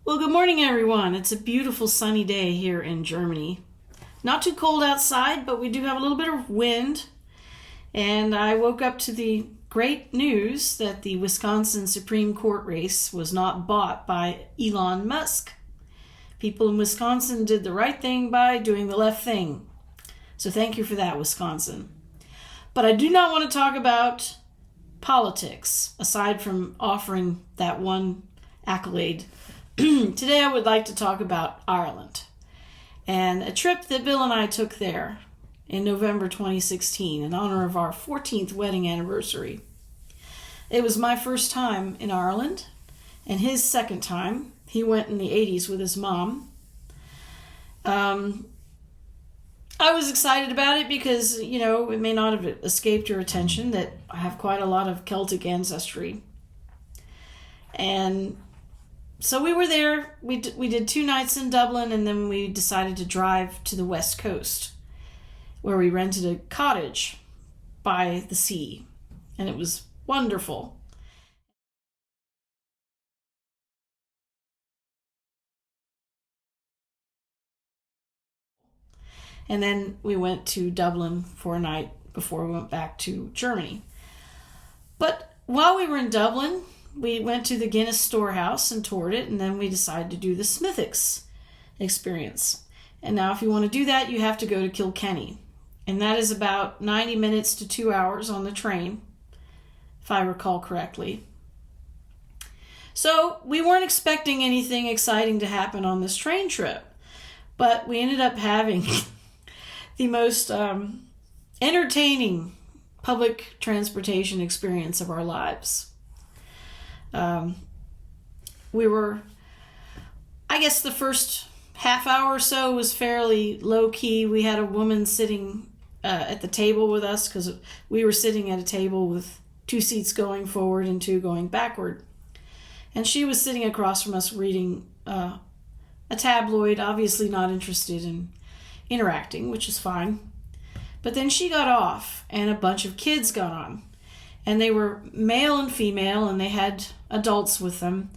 Well, good morning, everyone. It's a beautiful sunny day here in Germany. Not too cold outside, but we do have a little bit of wind. And I woke up to the great news that the Wisconsin Supreme Court race was not bought by Elon Musk. People in Wisconsin did the right thing by doing the left thing. So thank you for that, Wisconsin. But I do not want to talk about politics, aside from offering that one accolade. Today I would like to talk about Ireland and a trip that Bill and I took there in November 2016 in honor of our 14th wedding anniversary. It was my first time in Ireland and his second time. He went in the 80s with his mom. I was excited about it because, it may not have escaped your attention that I have quite a lot of Celtic ancestry. And so we were there. We did 2 nights in Dublin, and then we decided to drive to the West Coast, where we rented a cottage by the sea, and it was wonderful. And then we went to Dublin for a night before we went back to Germany. But while we were in Dublin, we went to the Guinness Storehouse and toured it, and then we decided to do the Smithwick experience. And now if you want to do that, you have to go to Kilkenny. And that is about 90 minutes to 2 hours on the train, if I recall correctly. So we weren't expecting anything exciting to happen on this train trip, but we ended up having the most entertaining public transportation experience of our lives. I guess the first half hour or so was fairly low key. We had a woman sitting at the table with us because we were sitting at a table with 2 seats going forward and 2 going backward. And she was sitting across from us reading a tabloid, obviously not interested in interacting, which is fine. But then she got off and a bunch of kids got on. And they were male and female, and they had adults with them.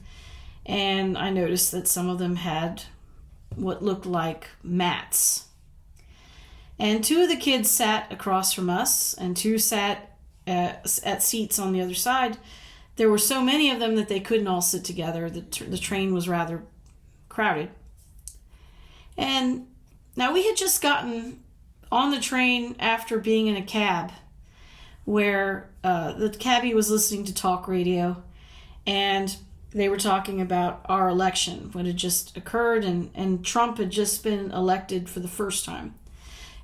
And I noticed that some of them had what looked like mats. And 2 of the kids sat across from us, and 2 sat at seats on the other side. There were so many of them that they couldn't all sit together. The train was rather crowded. And now we had just gotten on the train after being in a cab where the cabbie was listening to talk radio, and they were talking about our election, what had just occurred, and Trump had just been elected for the first time.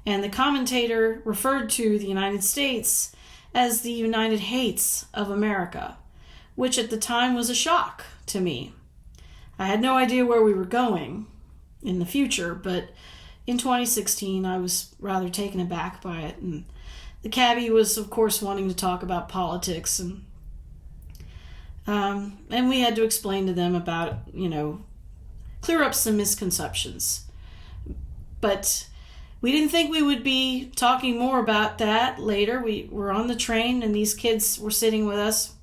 And the commentator referred to the United States as the United Hates of America, which at the time was a shock to me. I had no idea where we were going in the future, but in 2016 I was rather taken aback by it, and the cabbie was, of course, wanting to talk about politics, and we had to explain to them about, clear up some misconceptions. But we didn't think we would be talking more about that later. We were on the train, and these kids were sitting with us,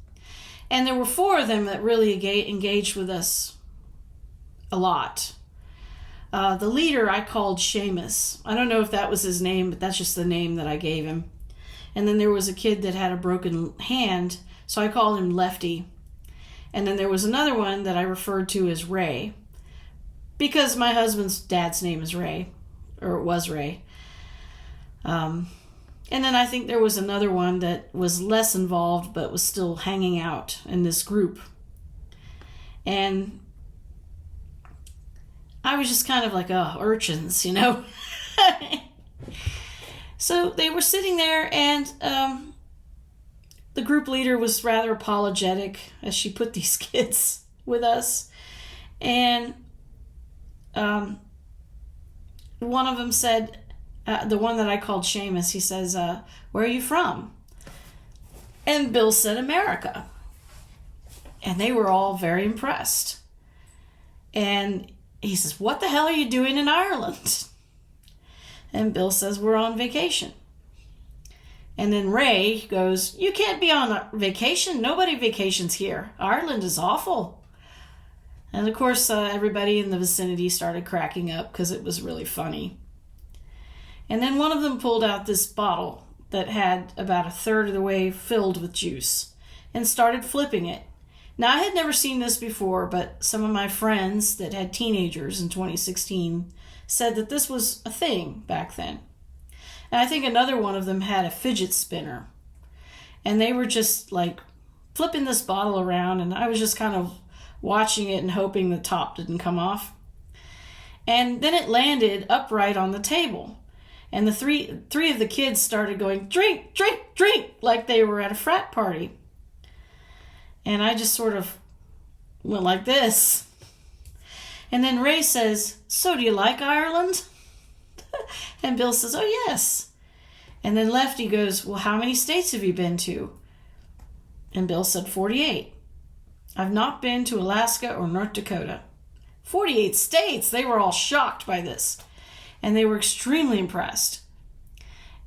and there were 4 of them that really engaged with us a lot. The leader I called Seamus. I don't know if that was his name, but that's just the name that I gave him. And then there was a kid that had a broken hand, so I called him Lefty. And then there was another one that I referred to as Ray, because my husband's dad's name is Ray, or it was Ray. And then I think there was another one that was less involved, but was still hanging out in this group. And I was just kind of like, urchins, So they were sitting there, and the group leader was rather apologetic as she put these kids with us. And one of them said, the one that I called Seamus, he says, where are you from? And Bill said, America. And they were all very impressed. And he says, what the hell are you doing in Ireland? And Bill says, we're on vacation. And then Ray goes, you can't be on a vacation. Nobody vacations here. Ireland is awful. And of course, everybody in the vicinity started cracking up because it was really funny. And then one of them pulled out this bottle that had about a third of the way filled with juice and started flipping it. Now, I had never seen this before, but some of my friends that had teenagers in 2016 said that this was a thing back then. And I think another one of them had a fidget spinner. And they were just like flipping this bottle around, and I was just kind of watching it and hoping the top didn't come off. And then it landed upright on the table. And the three of the kids started going, drink, drink, drink, like they were at a frat party. And I just sort of went like this. And then Ray says, so do you like Ireland? And Bill says, oh, yes. And then Lefty goes, well, how many states have you been to? And Bill said, 48. I've not been to Alaska or North Dakota. 48 states! They were all shocked by this. And they were extremely impressed.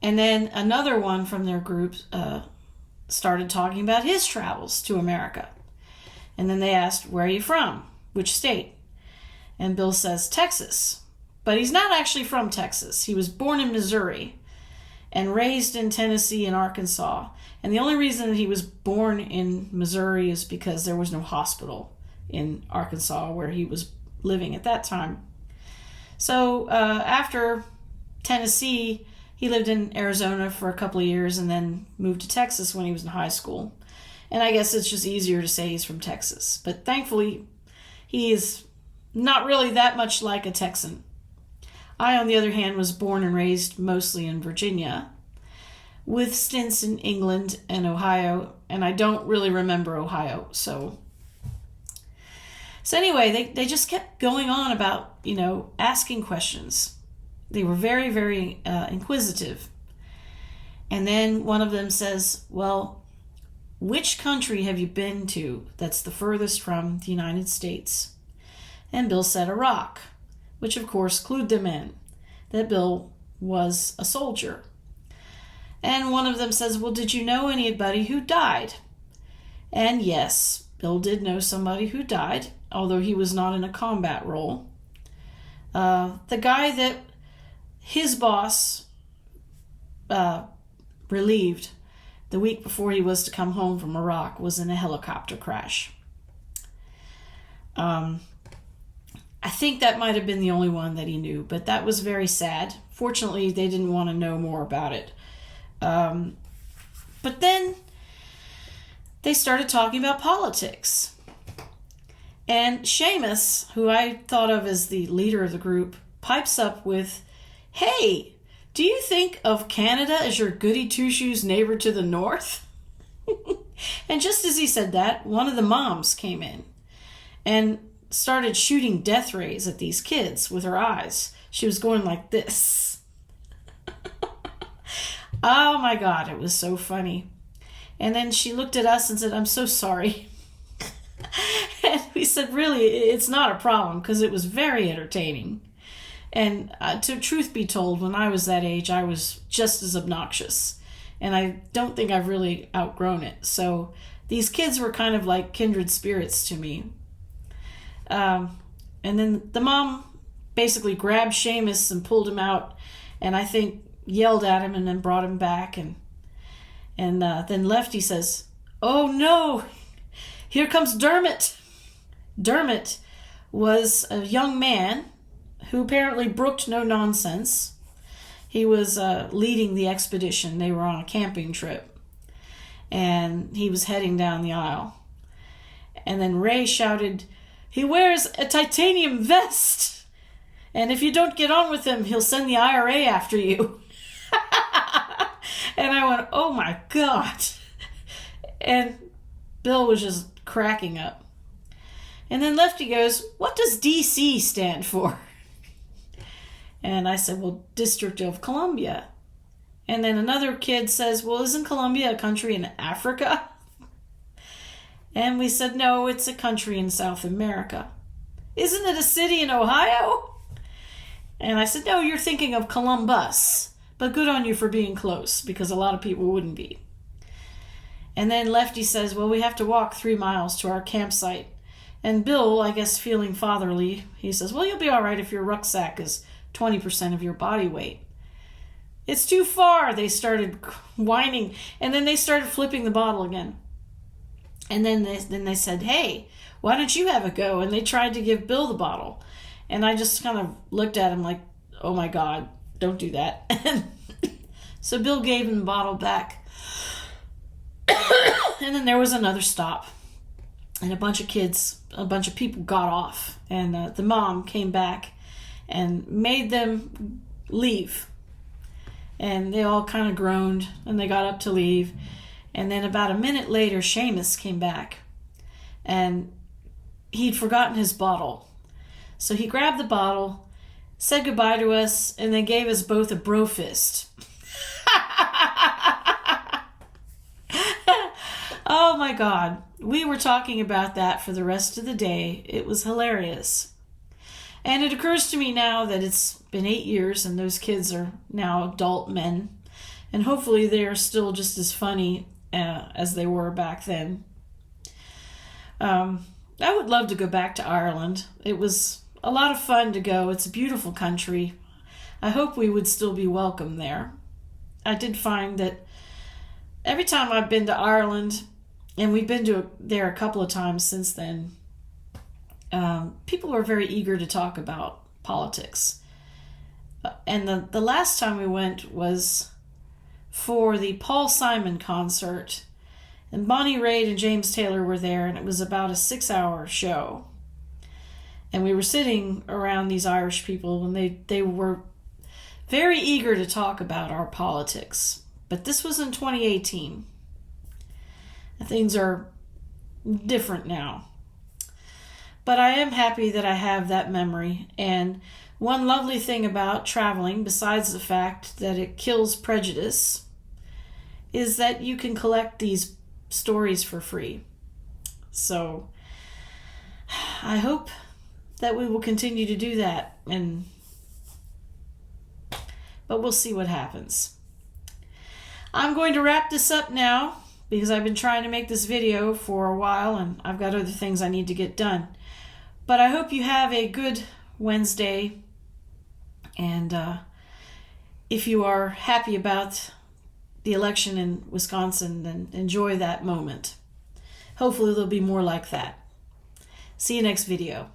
And then another one from their group started talking about his travels to America. And then they asked, where are you from? Which state? And Bill says, Texas. But he's not actually from Texas. He was born in Missouri and raised in Tennessee and Arkansas. And the only reason that he was born in Missouri is because there was no hospital in Arkansas where he was living at that time. So after Tennessee, he lived in Arizona for a couple of years and then moved to Texas when he was in high school. And I guess it's just easier to say he's from Texas. But thankfully, he is not really that much like a Texan. I, on the other hand, was born and raised mostly in Virginia, with stints in England and Ohio, and I don't really remember Ohio. So anyway, they just kept going on about, asking questions. They were very, very inquisitive. And then one of them says, well, which country have you been to that's the furthest from the United States? And Bill said Iraq, which of course clued them in that Bill was a soldier. And one of them says, well, did you know anybody who died? And yes, Bill did know somebody who died, although he was not in a combat role. The guy that his boss relieved the week before he was to come home from Iraq was in a helicopter crash. I think that might have been the only one that he knew, but that was very sad. Fortunately, they didn't want to know more about it. But then they started talking about politics. And Seamus, who I thought of as the leader of the group, pipes up with, hey, do you think of Canada as your goody two-shoes neighbor to the north? And just as he said that, one of the moms came in and started shooting death rays at these kids with her eyes. She was going like this. Oh my God, it was so funny. And then she looked at us and said, I'm so sorry. And we said, really, it's not a problem, because it was very entertaining. And to truth be told, when I was that age, I was just as obnoxious. And I don't think I've really outgrown it. So these kids were kind of like kindred spirits to me. And then the mom basically grabbed Seamus and pulled him out, and I think yelled at him and then brought him back. And then Lefty says, oh no, here comes Dermot. Dermot was a young man who apparently brooked no nonsense. He was leading the expedition. They were on a camping trip, and he was heading down the aisle. And then Ray shouted, he wears a titanium vest, and if you don't get on with him, he'll send the IRA after you. And I went, oh my God. And Bill was just cracking up. And then Lefty goes, what does DC stand for? And I said, well, District of Columbia. And then another kid says, well, isn't Colombia a country in Africa? And we said, no, it's a country in South America. Isn't it a city in Ohio? And I said, no, you're thinking of Columbus. But good on you for being close, because a lot of people wouldn't be. And then Lefty says, well, we have to walk 3 miles to our campsite. And Bill, I guess feeling fatherly, he says, well, you'll be all right if your rucksack is 20% of your body weight. It's too far. They started whining, and then they started flipping the bottle again. And then they said, hey, why don't you have a go? And they tried to give Bill the bottle. And I just kind of looked at him like, oh my God, don't do that. So Bill gave him the bottle back. And then there was another stop. And a bunch of people got off. And the mom came back and made them leave. And they all kind of groaned, and they got up to leave. And then about a minute later, Seamus came back. And he'd forgotten his bottle. So he grabbed the bottle, said goodbye to us, and then gave us both a bro fist. Oh my God. We were talking about that for the rest of the day. It was hilarious. And it occurs to me now that it's been 8 years and those kids are now adult men. And hopefully they are still just as funny as they were back then. I would love to go back to Ireland. It was a lot of fun to go. It's a beautiful country. I hope we would still be welcome there. I did find that every time I've been to Ireland, and we've been there a couple of times since then, people are very eager to talk about politics. And the last time we went was for the Paul Simon concert. And Bonnie Raitt and James Taylor were there, and it was about a 6-hour show. And we were sitting around these Irish people, and they were very eager to talk about our politics. But this was in 2018. Things are different now. But I am happy that I have that memory. And one lovely thing about traveling, besides the fact that it kills prejudice, is that you can collect these stories for free. So I hope that we will continue to do that, but we'll see what happens. I'm going to wrap this up now because I've been trying to make this video for a while and I've got other things I need to get done. But I hope you have a good Wednesday, and if you are happy about the election in Wisconsin, then enjoy that moment. Hopefully there'll be more like that. See you next video.